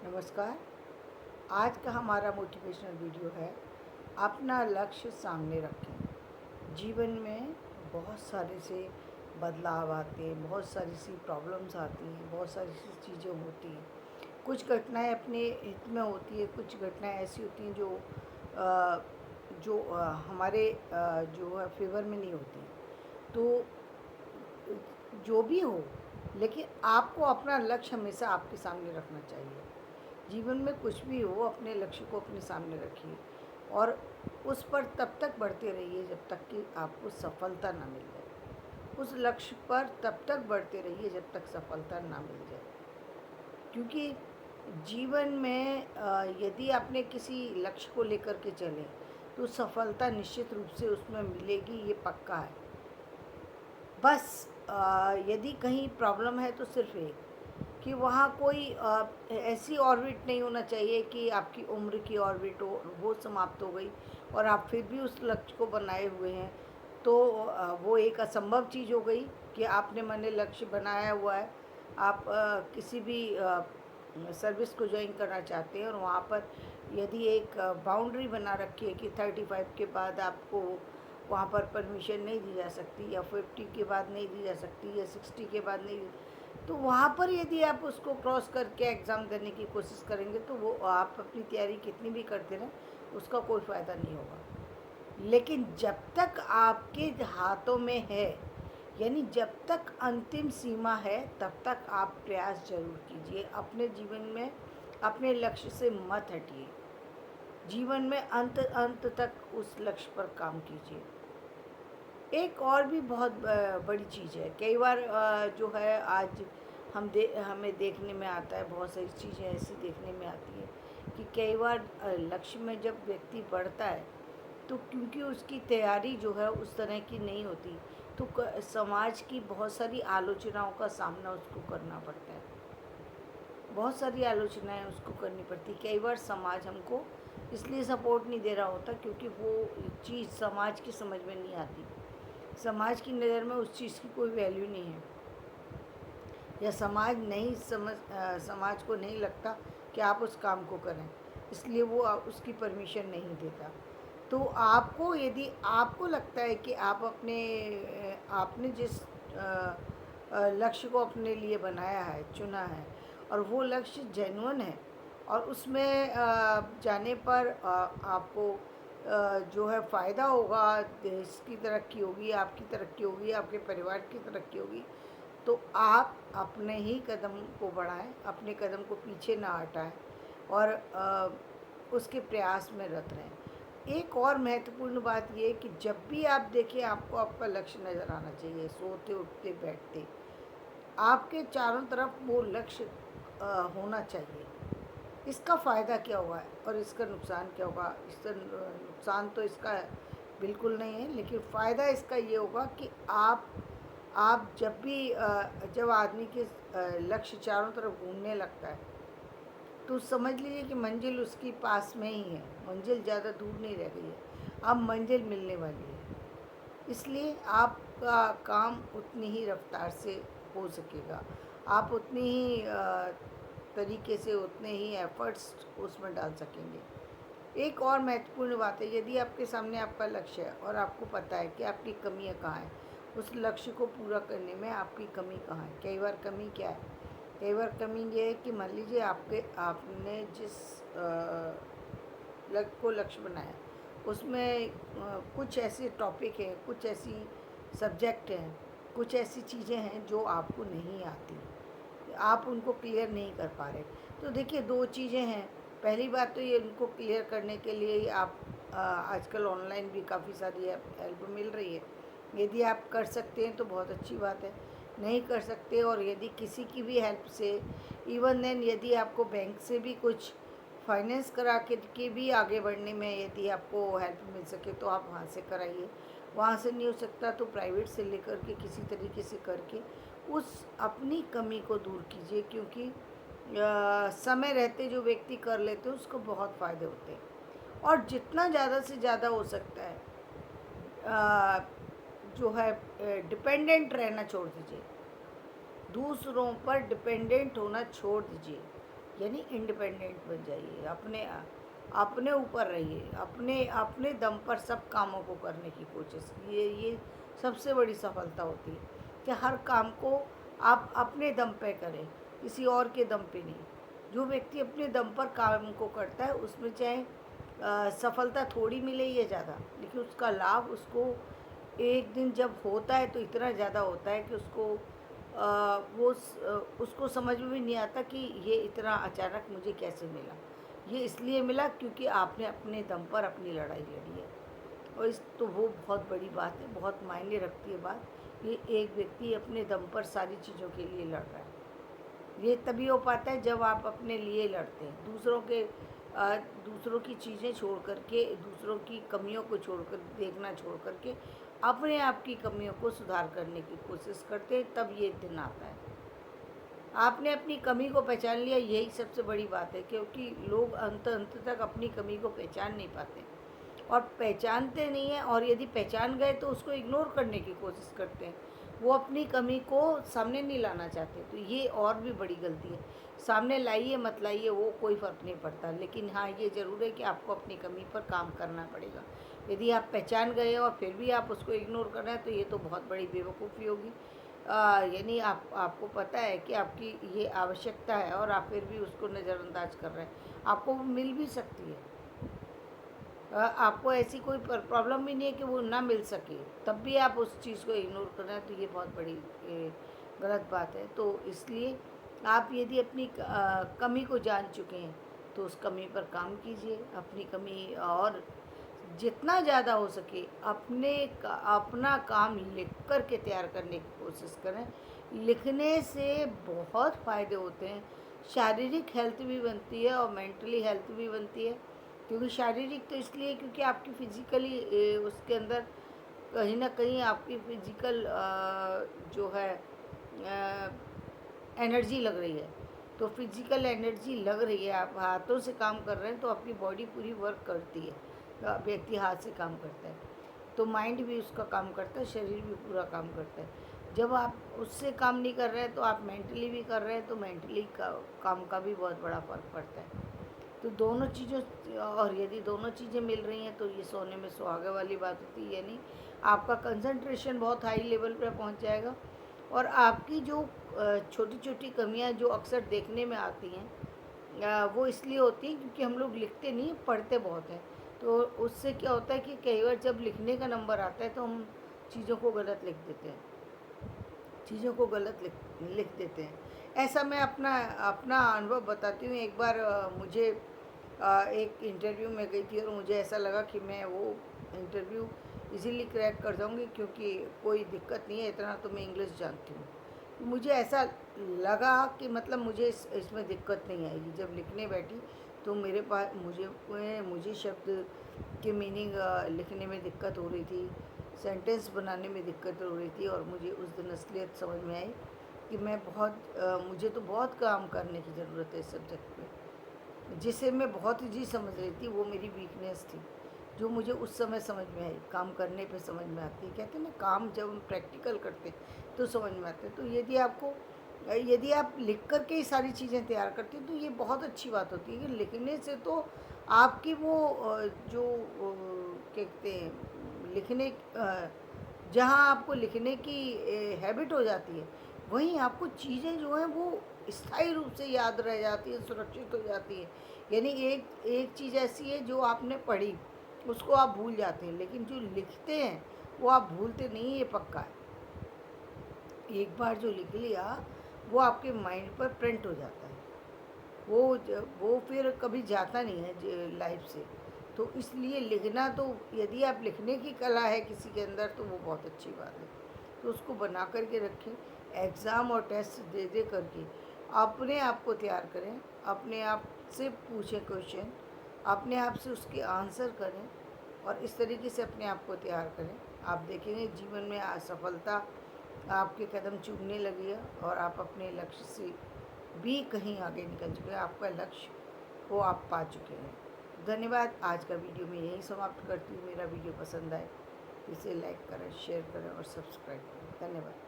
नमस्कार। आज का हमारा मोटिवेशनल वीडियो है, अपना लक्ष्य सामने रखें। जीवन में बहुत सारे से बदलाव आते हैं, बहुत सारी सी प्रॉब्लम्स आती हैं, बहुत सारी सी चीज़ें होती हैं। कुछ घटनाएं अपने हित में होती है, कुछ घटनाएं ऐसी होती हैं जो हमारे जो है फेवर में नहीं होती। तो जो भी हो, लेकिन आपको अपना लक्ष्य हमेशा आपके सामने रखना चाहिए। जीवन में कुछ भी हो, अपने लक्ष्य को अपने सामने रखिए और उस पर तब तक बढ़ते रहिए जब तक कि आपको सफलता ना मिल जाए। उस लक्ष्य पर तब तक बढ़ते रहिए जब तक सफलता ना मिल जाए, क्योंकि जीवन में यदि आपने किसी लक्ष्य को लेकर के चले तो सफलता निश्चित रूप से उसमें मिलेगी, ये पक्का है। बस यदि कहीं प्रॉब्लम है तो सिर्फ एक कि वहाँ कोई ऐसी ऑर्बिट नहीं होना चाहिए कि आपकी उम्र की ऑर्बिट हो, वो समाप्त हो गई और आप फिर भी उस लक्ष्य को बनाए हुए हैं, तो वो एक असंभव चीज़ हो गई कि आपने मैंने लक्ष्य बनाया हुआ है। आप किसी भी सर्विस को ज्वाइन करना चाहते हैं और वहाँ पर यदि एक बाउंड्री बना रखी है कि 35 के बाद आपको वहाँ पर परमिशन नहीं दी जा सकती, या 50 के बाद नहीं दी जा सकती, या 60 के बाद नहीं, तो वहाँ पर यदि आप उसको क्रॉस करके एग्ज़ाम देने की कोशिश करेंगे तो वो आप अपनी तैयारी कितनी भी करते रहें, उसका कोई फ़ायदा नहीं होगा। लेकिन जब तक आपके हाथों में है, यानी जब तक अंतिम सीमा है, तब तक आप प्रयास ज़रूर कीजिए। अपने जीवन में अपने लक्ष्य से मत हटिए। जीवन में अंत अंत तक उस लक्ष्य पर काम कीजिए। एक और भी बहुत बड़ी चीज़ है, कई बार जो है आज हमें देखने में आता है, बहुत सारी चीज़ें ऐसी देखने में आती हैं कि कई बार लक्ष्य में जब व्यक्ति बढ़ता है तो क्योंकि उसकी तैयारी जो है उस तरह की नहीं होती, तो समाज की बहुत सारी आलोचनाओं का सामना उसको करना पड़ता है। बहुत सारी आलोचनाएं उसको करनी पड़ती। कई बार समाज हमको इसलिए सपोर्ट नहीं दे रहा होता क्योंकि वो चीज़ समाज की समझ में नहीं आती। समाज की नज़र में उस चीज़ की कोई वैल्यू नहीं है, या समाज को नहीं लगता कि आप उस काम को करें, इसलिए वो उसकी परमिशन नहीं देता। तो आपको, यदि आपको लगता है कि आप आपने जिस लक्ष्य को अपने लिए बनाया है, चुना है, और वो लक्ष्य जेन्युइन है और उसमें जाने पर आपको जो है फ़ायदा होगा, देश की तरक्की होगी, आपकी तरक्की होगी, आपके परिवार की तरक्की होगी, तो आप अपने ही कदम को बढ़ाएं, अपने कदम को पीछे ना हटाएं और उसके प्रयास में रत रहें। एक और महत्वपूर्ण बात ये है कि जब भी आप देखें, आपको आपका लक्ष्य नज़र आना चाहिए। सोते उठते बैठते आपके चारों तरफ वो लक्ष्य होना चाहिए। इसका फ़ायदा क्या हुआ है और इसका नुकसान क्या होगा? इसका नुकसान तो इसका बिल्कुल नहीं है, लेकिन फ़ायदा इसका ये होगा कि आप जब आदमी के लक्ष्य चारों तरफ घूमने लगता है, तो समझ लीजिए कि मंजिल उसकी पास में ही है, मंजिल ज़्यादा दूर नहीं रह गई है, अब मंजिल मिलने वाली है। इसलिए आपका काम उतनी ही रफ्तार से हो सकेगा, आप उतनी ही तरीके से, उतने ही एफर्ट्स उसमें डाल सकेंगे। एक और महत्वपूर्ण बात है, यदि आपके सामने आपका लक्ष्य है और आपको पता है कि आपकी कमियां कहाँ हैं, उस लक्ष्य को पूरा करने में आपकी कमी कहाँ है। कई बार कमी क्या है? कई बार कमी ये है कि मान लीजिए आपने जिस लक्ष्य बनाया, उसमें कुछ ऐसे टॉपिक हैं, कुछ ऐसी सब्जेक्ट हैं, कुछ ऐसी चीज़ें हैं जो आपको नहीं आती, आप उनको क्लियर नहीं कर पा रहे। तो देखिए, दो चीज़ें हैं। पहली बात तो ये, उनको क्लियर करने के लिए आप आजकल ऑनलाइन भी काफ़ी सारी हेल्प मिल रही है। यदि आप कर सकते हैं तो बहुत अच्छी बात है, नहीं कर सकते और यदि किसी की भी हेल्प से, इवन देन यदि आपको बैंक से भी कुछ फाइनेंस करा के भी आगे बढ़ने में यदि आपको हेल्प मिल सके तो आप वहाँ से कराइए। वहाँ से नहीं हो सकता तो प्राइवेट से लेकर के किसी तरीके से करके उस अपनी कमी को दूर कीजिए, क्योंकि समय रहते जो व्यक्ति कर लेते हैं उसको बहुत फ़ायदे होते हैं। और जितना ज़्यादा से ज़्यादा हो सकता है जो है डिपेंडेंट रहना छोड़ दीजिए, दूसरों पर डिपेंडेंट होना छोड़ दीजिए। यानी इंडिपेंडेंट बन जाइए, अपने अपने ऊपर रहिए, अपने अपने दम पर सब कामों को करने की कोशिश, ये सबसे बड़ी सफलता होती है कि हर काम को आप अपने दम पे करें, किसी और के दम पे नहीं। जो व्यक्ति अपने दम पर काम को करता है उसमें चाहे सफलता थोड़ी मिले या ज़्यादा, लेकिन उसका लाभ उसको एक दिन जब होता है तो इतना ज़्यादा होता है कि उसको उसको समझ में भी नहीं आता कि ये इतना अचानक मुझे कैसे मिला। ये इसलिए मिला क्योंकि आपने अपने दम पर अपनी लड़ाई लड़ी है। और इस तो वो बहुत बड़ी बात है, बहुत मायने रखती है बात। ये एक व्यक्ति अपने दम पर सारी चीज़ों के लिए लड़ रहा है। ये तभी हो पाता है जब आप अपने लिए लड़ते हैं, दूसरों की चीज़ें छोड़ कर के, दूसरों की कमियों को देखना छोड़ कर के अपने आप की कमियों को सुधार करने की कोशिश करते हैं, तब ये दिन आता है। आपने अपनी कमी को पहचान लिया, यही सबसे बड़ी बात है, क्योंकि लोग अंत तक अपनी कमी को पहचान नहीं पाते और पहचानते नहीं हैं, और यदि पहचान गए तो उसको इग्नोर करने की कोशिश करते हैं। वो अपनी कमी को सामने नहीं लाना चाहते, तो ये और भी बड़ी गलती है। सामने लाइए मत लाइए वो कोई फ़र्क नहीं पड़ता, लेकिन हाँ ये ज़रूर है कि आपको अपनी कमी पर काम करना पड़ेगा। यदि आप पहचान गए और फिर भी आप उसको इग्नोर कर रहे हैं तो ये तो बहुत बड़ी बेवकूफ़ी होगी। यानी आपको पता है कि आपकी ये आवश्यकता है और आप फिर भी उसको नज़रअंदाज कर रहे हैं। आपको वो मिल भी सकती है, आपको ऐसी कोई प्रॉब्लम भी नहीं है कि वो ना मिल सके, तब भी आप उस चीज़ को इग्नोर कर रहे हैं, तो ये बहुत बड़ी गलत बात है। तो इसलिए आप यदि अपनी कमी को जान चुके हैं तो उस कमी पर काम कीजिए, अपनी कमी, और जितना ज़्यादा हो सके अपना काम लिख कर के तैयार करने की कोशिश करें। लिखने से बहुत फ़ायदे होते हैं, शारीरिक हेल्थ भी बनती है और मेंटली हेल्थ भी बनती है। क्योंकि शारीरिक तो इसलिए क्योंकि आपकी फिजिकली उसके अंदर कहीं ना कहीं आपकी फिजिकल जो है एनर्जी लग रही है। तो फिजिकल एनर्जी लग रही है, आप हाथों से काम कर रहे हैं तो आपकी बॉडी पूरी वर्क करती है। व्यक्ति हाथ से काम करता है तो माइंड भी उसका काम करता है, शरीर भी पूरा काम करता है। जब आप उससे काम नहीं कर रहे हैं तो आप मेंटली भी कर रहे हैं, तो मेंटली काम का भी बहुत बड़ा फ़र्क पड़ता है। तो दोनों चीज़ों, और यदि दोनों चीज़ें मिल रही हैं तो ये सोने में सुहागा वाली बात होती है। यानी आपका कंसंट्रेशन बहुत हाई लेवल पर पहुंच जाएगा, और आपकी जो छोटी छोटी कमियां जो अक्सर देखने में आती हैं, वो इसलिए होती हैं क्योंकि हम लोग लिखते नहीं, पढ़ते बहुत हैं। तो उससे क्या होता है कि कई बार जब लिखने का नंबर आता है तो हम चीज़ों को गलत लिख देते हैं, चीज़ों को गलत लिख देते हैं। ऐसा मैं अपना अपना अनुभव बताती हूँ। एक बार मुझे एक इंटरव्यू में गई थी और मुझे ऐसा लगा कि मैं वो इंटरव्यू इजीली क्रैक कर जाऊँगी, क्योंकि कोई दिक्कत नहीं है, इतना तो मैं इंग्लिश जानती हूँ। तो मुझे ऐसा लगा कि मतलब मुझे इसमें दिक्कत नहीं आएगी। जब लिखने बैठी तो मेरे पास मुझे शब्द के मीनिंग लिखने में दिक्कत हो रही थी, सेंटेंस बनाने में दिक्कत हो रही थी, और मुझे उस दिन असलियत समझ में आई कि मुझे तो बहुत काम करने की ज़रूरत है इस सब्जेक्ट पे। जिसे मैं बहुत ईजी समझ रही थी वो मेरी वीकनेस थी, जो मुझे उस समय समझ में आई, काम करने पे समझ में आती है। कहते हैं ना, काम जब हम प्रैक्टिकल करते हैं तो समझ में आते हैं। तो यदि आप लिख कर के ही सारी चीज़ें तैयार करते हैं तो ये बहुत अच्छी बात होती है कि लिखने से तो आपकी वो जो क्या कहते हैं, जहाँ आपको लिखने की हैबिट हो जाती है, वहीं आपको चीज़ें जो हैं वो स्थायी रूप से याद रह जाती है, सुरक्षित हो जाती है। यानी एक एक चीज़ ऐसी है जो आपने पढ़ी उसको आप भूल जाते हैं, लेकिन जो लिखते हैं वो आप भूलते नहीं, ये पक्का है। एक बार जो लिख लिया वो आपके माइंड पर प्रिंट हो जाता है, वो फिर कभी जाता नहीं है लाइफ से। तो इसलिए लिखना, तो यदि आप लिखने की कला है किसी के अंदर तो वो बहुत अच्छी बात है, तो उसको बना कर के रखें। एग्ज़ाम और टेस्ट दे दे करके अपने आप को तैयार करें, अपने आप से पूछें क्वेश्चन, अपने आप से उसके आंसर करें, और इस तरीके से अपने आप को तैयार करें। आप देखेंगे जीवन में असफलता आपके कदम चूमने लगी है और आप अपने लक्ष्य से भी कहीं आगे निकल चुके हैं, आपका लक्ष्य को आप पा चुके हैं। धन्यवाद। आज का वीडियो मैं यहीं समाप्त करती हूँ। मेरा वीडियो पसंद आए इसे लाइक करें, शेयर करें और सब्सक्राइब करें। धन्यवाद।